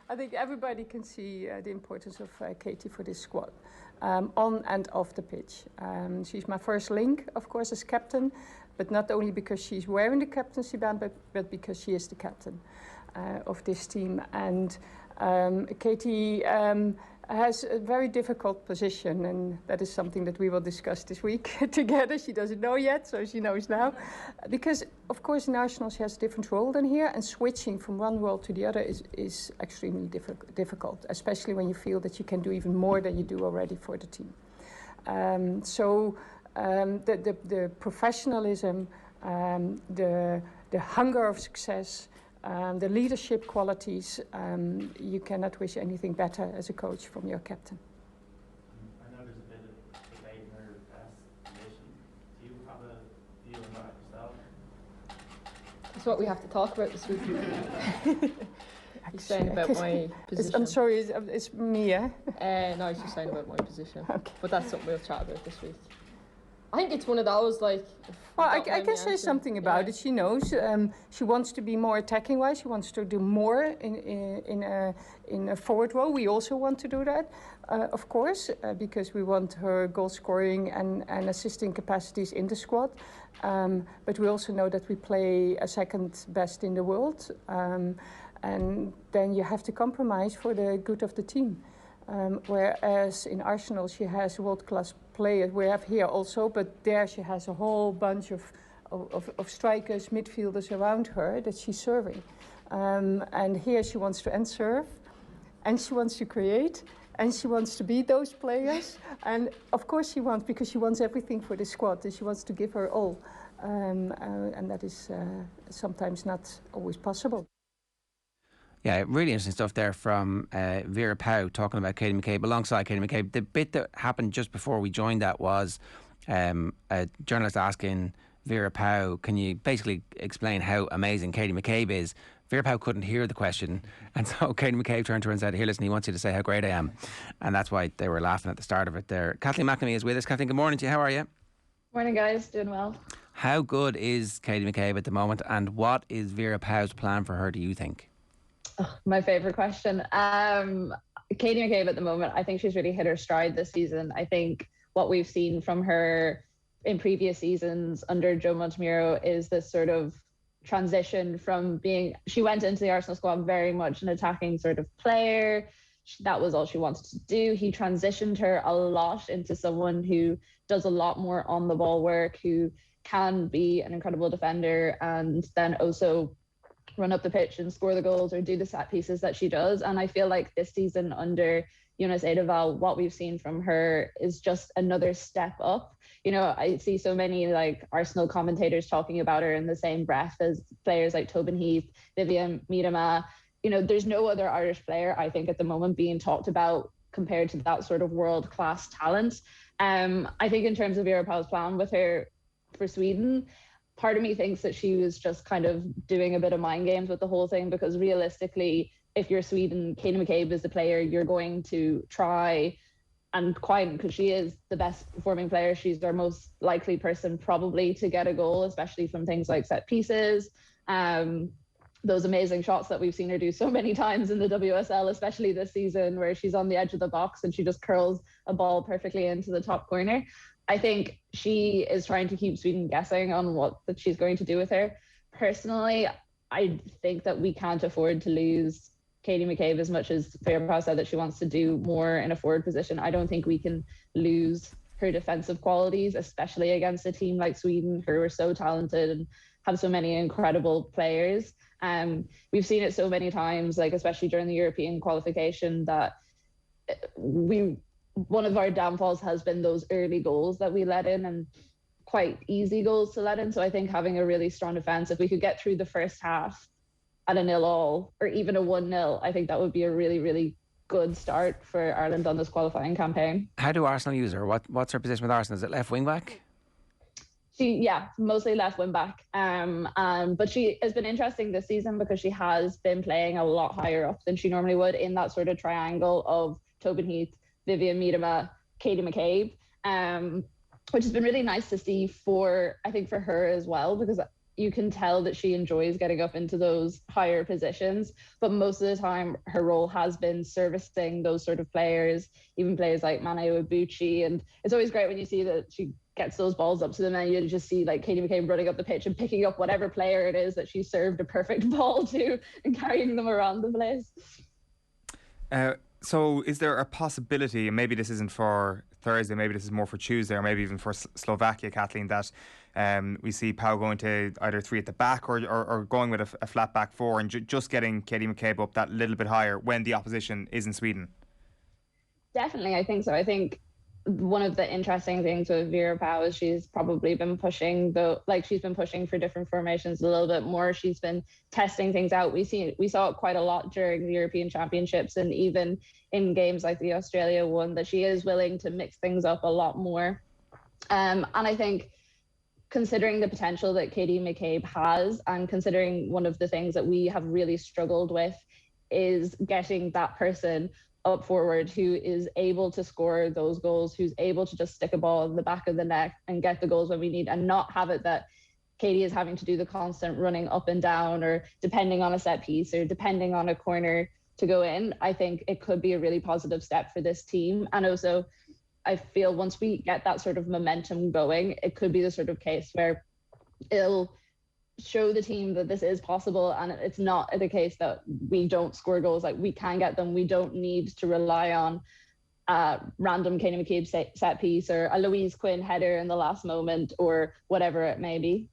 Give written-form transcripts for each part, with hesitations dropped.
I think everybody can see the importance of Katie for this squad, on and off the pitch. She's my first link, of course, as captain, but not only because she's wearing the captaincy band, but because she is the captain of this team. And Katie has a very difficult position, and that is something that we will discuss this week together. She doesn't know yet, so she knows now. Because, of course, in Arsenal she has a different role than here, and switching from one role to the other is extremely difficult, especially when you feel that you can do even more than you do already for the team. The professionalism, the hunger of success, the leadership qualities, you cannot wish anything better as a coach from your captain. I know there's a bit of debate in her best position. Do you have a view on that yourself? That's what we have to talk about this week. He's saying about my position. I'm sorry, it's me, eh? No, he's just saying about my position. Okay. But that's something we'll chat about this week. I think it's one of those, like... Well, I can say something about it. She knows. She wants to be more attacking-wise. She wants to do more in a forward role. We also want to do that, of course, because we want her goal-scoring and assisting capacities in the squad. But we also know that we play a second best in the world. And then you have to compromise for the good of the team. Whereas in Arsenal she has world-class players. We have here also, but there she has a whole bunch of strikers, midfielders around her that she's serving. And here she wants to end serve, and she wants to create, and she wants to be those players. And of course she wants, because she wants everything for the squad, and she wants to give her all. And that is sometimes not always possible. Yeah, really interesting stuff there from Vera Pauw talking about Katie McCabe alongside Katie McCabe. The bit that happened just before we joined that was a journalist asking Vera Pauw, can you basically explain how amazing Katie McCabe is? Vera Pauw couldn't hear the question, and so Katie McCabe turned to her and said, here, listen, he wants you to say how great I am. And that's why they were laughing at the start of it there. Kathleen McNamee is with us. Kathleen, good morning to you. How are you? Morning, guys. Doing well. How good is Katie McCabe at the moment, and what is Vera Pauw's plan for her, do you think? Oh, my favourite question. Katie McCabe at the moment, I think she's really hit her stride this season. I think what we've seen from her in previous seasons under Joe Montemurro is this sort of transition from being, she went into the Arsenal squad very much an attacking sort of player. That was all she wanted to do. He transitioned her a lot into someone who does a lot more on the ball work, who can be an incredible defender and then also run up the pitch and score the goals or do the set pieces that she does. And I feel like this season under Jonas Eidevall, what we've seen from her is just another step up. You know, I see so many like Arsenal commentators talking about her in the same breath as players like Tobin Heath, Vivian Miedema. You know, there's no other Irish player, I think, at the moment being talked about compared to that sort of world-class talent. I think in terms of Vera Pauw's plan with her for Sweden, part of me thinks that she was just kind of doing a bit of mind games with the whole thing, because realistically, if you're Sweden, Katie McCabe is the player you're going to try and quite, because she is the best performing player. She's our most likely person probably to get a goal, especially from things like set pieces. Those amazing shots that we've seen her do so many times in the WSL, especially this season, where she's on the edge of the box and she just curls a ball perfectly into the top corner. I think she is trying to keep Sweden guessing on what that she's going to do with her. Personally, I think that we can't afford to lose Katie McCabe as much as Vera Pauw said that she wants to do more in a forward position. I don't think we can lose her defensive qualities, especially against a team like Sweden, who are so talented and have so many incredible players. We've seen it so many times, like especially during the European qualification, that one of our downfalls has been those early goals that we let in, and quite easy goals to let in. So I think having a really strong defence, if we could get through the first half at a 0-0 or even a 1-0, I think that would be a really, really good start for Ireland on this qualifying campaign. How do Arsenal use her? What's her position with Arsenal? Is it left wing back? Mostly left wing back. But she has been interesting this season because she has been playing a lot higher up than she normally would in that sort of triangle of Tobin Heath, Vivian Miedema, Katie McCabe, which has been really nice to see for her as well, because you can tell that she enjoys getting up into those higher positions, but most of the time her role has been servicing those sort of players, even players like Mane Ibuchi. And it's always great when you see that she gets those balls up to them and you just see like Katie McCabe running up the pitch and picking up whatever player it is that she served a perfect ball to and carrying them around the place. So is there a possibility, and maybe this isn't for Thursday, maybe this is more for Tuesday, or maybe even for Slovakia, Kathleen, that we see Pau going to either three at the back or going with a flat back four and just getting Katie McCabe up that little bit higher when the opposition is in Sweden? Definitely, I think so. I think one of the interesting things with Vera Pau is she's probably been pushing she's been pushing for different formations a little bit more. She's been testing things out. We saw it quite a lot during the European Championships and even in games like the Australia one, that she is willing to mix things up a lot more. And I think considering the potential that Katie McCabe has, and considering one of the things that we have really struggled with is getting that person up forward who is able to score those goals, who's able to just stick a ball in the back of the net and get the goals when we need, and not have it that Katie is having to do the constant running up and down or depending on a set piece or depending on a corner to go in. I think it could be a really positive step for this team. And also, I feel once we get that sort of momentum going, it could be the sort of case where it'll show the team that this is possible, and it's not the case that we don't score goals. Like, we can get them. We don't need to rely on random Katie McCabe set piece or a Louise Quinn header in the last moment or whatever it may be.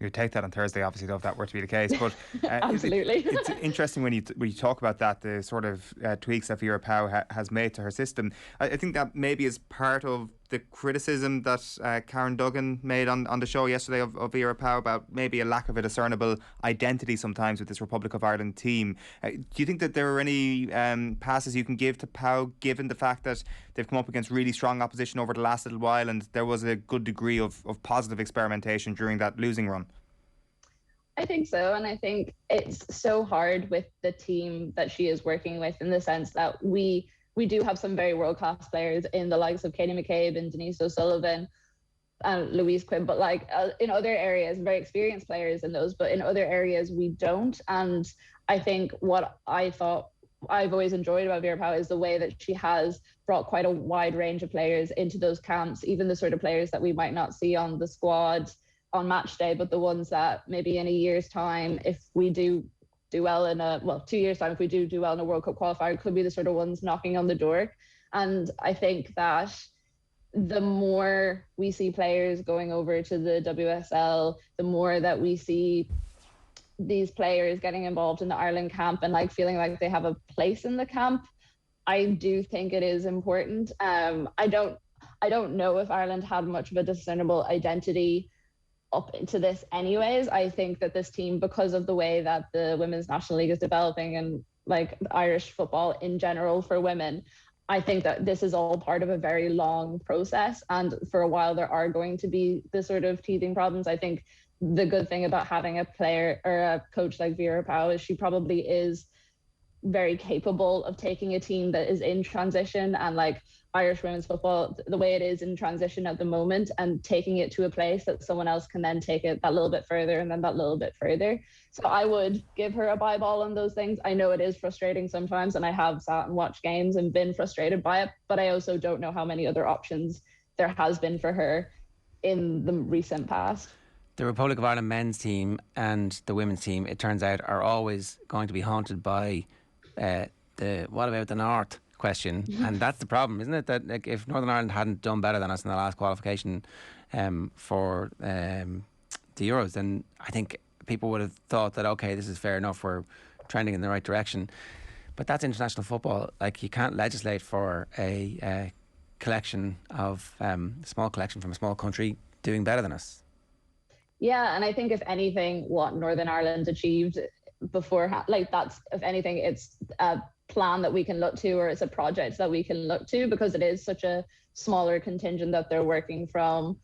You take that on Thursday, obviously, though, if that were to be the case. But absolutely, it's interesting when you talk about that, the sort of tweaks that Vera Pau has made to her system. I think that maybe is part of the criticism that Karen Duggan made on the show yesterday of Vera Pau about maybe a lack of a discernible identity sometimes with this Republic of Ireland team. Do you think that there are any passes you can give to Pau, given the fact that they've come up against really strong opposition over the last little while and there was a good degree of positive experimentation during that losing run? I think so, and I think it's so hard with the team that she is working with, in the sense that we do have some very world-class players in the likes of Katie McCabe and Denise O'Sullivan and Louise Quinn, but in other areas, very experienced players in those, but in other areas we don't. And I think what I thought I've always enjoyed about Vera Pau is the way that she has brought quite a wide range of players into those camps, even the sort of players that we might not see on the squad on match day, but the ones that maybe in a year's time, if we do well in 2 years time, if we do well in a World Cup qualifier, could be the sort of ones knocking on the door. And I think that the more we see players going over to the WSL, the more that we see these players getting involved in the Ireland camp and feeling like they have a place in the camp. I do think it is important. I don't know if Ireland had much of a discernible identity up into this anyways. I think that this team, because of the way that the Women's National League is developing and Irish football in general for women, I think that this is all part of a very long process, and for a while there are going to be the sort of teething problems. I think the good thing about having a player or a coach like Vera Pau is she probably is very capable of taking a team that is in transition and Irish women's football, the way it is in transition at the moment, and taking it to a place that someone else can then take it that little bit further and then that little bit further. So I would give her a bye ball on those things. I know it is frustrating sometimes, and I have sat and watched games and been frustrated by it, but I also don't know how many other options there has been for her in the recent past. The Republic of Ireland men's team and the women's team, it turns out, are always going to be haunted by the what about the North question, and that's the problem, isn't it? That if Northern Ireland hadn't done better than us in the last qualification for the Euros, then I think people would have thought that okay, this is fair enough, we're trending in the right direction. But that's international football. You can't legislate for a collection of small collection from a small country doing better than us. Yeah, and I think if anything, what Northern Ireland achieved beforehand, that's, if anything, it's a plan that we can look to, or it's a project that we can look to, because it is such a smaller contingent that they're working from.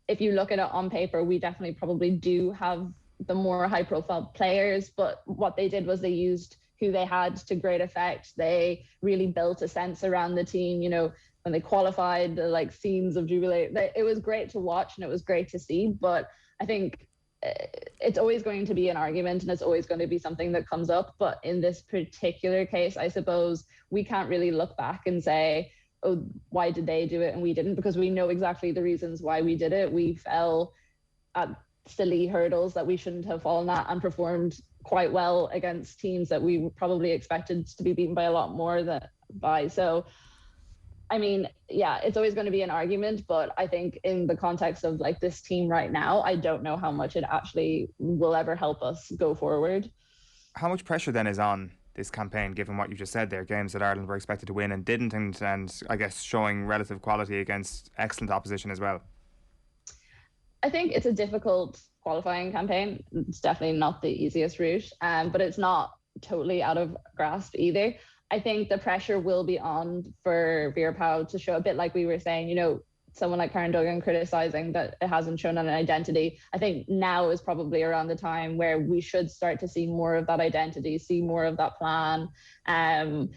If you look at it on paper, we definitely probably do have the more high profile players, but what they did was they used who they had to great effect. They really built a sense around the team. When they qualified, the scenes of jubilee, it was great to watch and it was great to see. But I think it's always going to be an argument and it's always going to be something that comes up. But in this particular case, I suppose we can't really look back and say, oh, why did they do it and we didn't? Because we know exactly the reasons why we did it. We fell at silly hurdles that we shouldn't have fallen at and performed quite well against teams that we probably expected to be beaten by a lot more by. So, I mean, yeah, it's always going to be an argument, but I think in the context of like this team right now, I don't know how much it actually will ever help us go forward. How much pressure then is on this campaign, given what you just said there, games that Ireland were expected to win and didn't, and I guess showing relative quality against excellent opposition as well? I think it's a difficult qualifying campaign. It's definitely not the easiest route, but it's not totally out of grasp either. I think the pressure will be on for Vera Pauw to show, a bit like we were saying, you know, someone like Karen Duggan criticizing that it hasn't shown an identity. I think now is probably around the time where we should start to see more of that identity, see more of that plan. Again,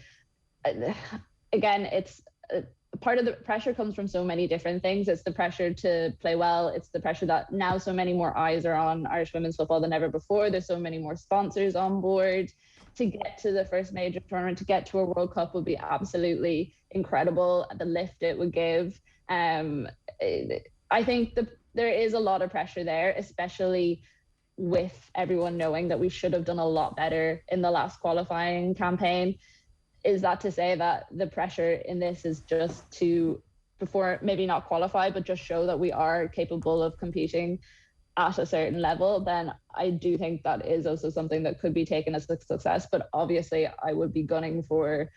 it's part of the pressure comes from so many different things. It's the pressure to play well. It's the pressure that now so many more eyes are on Irish women's football than ever before. There's so many more sponsors on board. To get to the first major tournament, to get to a World Cup would be absolutely incredible. The lift it would give. I think there is a lot of pressure there, especially with everyone knowing that we should have done a lot better in the last qualifying campaign. Is that to say that the pressure in this is just to perform, maybe not qualify, but just show that we are capable of competing at a certain level? Then I do think that is also something that could be taken as a success. But obviously I would be gunning for,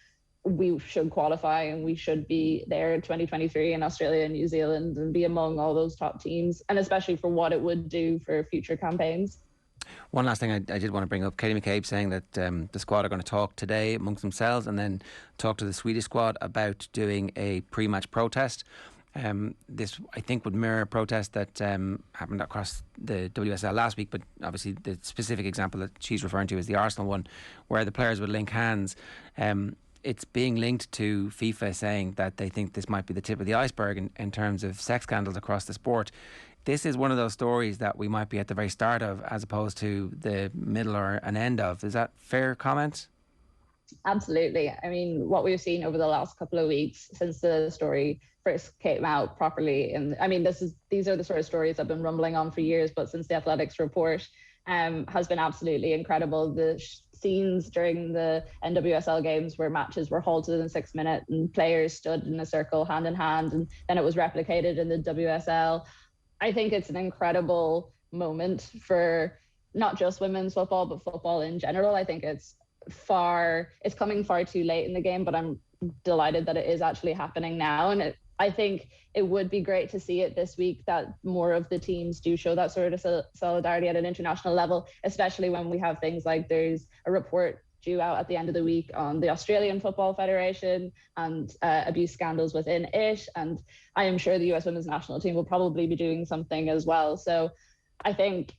we should qualify and we should be there in 2023 in Australia and New Zealand and be among all those top teams, and especially for what it would do for future campaigns. One last thing I did want to bring up, Katie McCabe saying that the squad are going to talk today amongst themselves and then talk to the Swedish squad about doing a pre-match protest. This, I think, would mirror a protest that happened across the WSL last week, but obviously the specific example that she's referring to is the Arsenal one, where the players would link hands. It's being linked to FIFA saying that they think this might be the tip of the iceberg in terms of sex scandals across the sport. This is one of those stories that we might be at the very start of as opposed to the middle or an end of. Is that fair comment? Absolutely. I mean, what we've seen over the last couple of weeks since the story first came out properly, and I mean, these are the sort of stories I've been rumbling on for years, but since the Athletics report has been absolutely incredible. The scenes during the NWSL games where matches were halted in 6 minutes and players stood in a circle hand in hand, and then it was replicated in the WSL. I think it's an incredible moment for not just women's football, but football in general. I think it's coming far too late in the game, but I'm delighted that it is actually happening now. And I think it would be great to see it this week, that more of the teams do show that sort of solidarity at an international level, especially when we have things like there's a report due out at the end of the week on the Australian Football Federation and abuse scandals within it. And I am sure the US women's national team will probably be doing something as well. So I think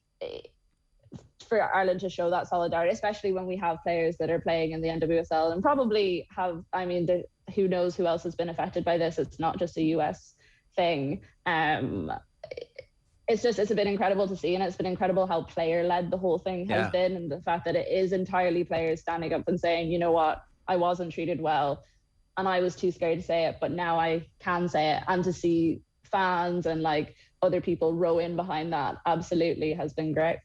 for Ireland to show that solidarity, especially when we have players that are playing in the NWSL and probably have, I mean, who knows who else has been affected by this. It's not just a US thing. It's been incredible to see, and it's been incredible how player-led the whole thing has been, and the fact that it is entirely players standing up and saying, you know what, I wasn't treated well and I was too scared to say it, but now I can say it. And to see fans and like other people row in behind that absolutely has been great.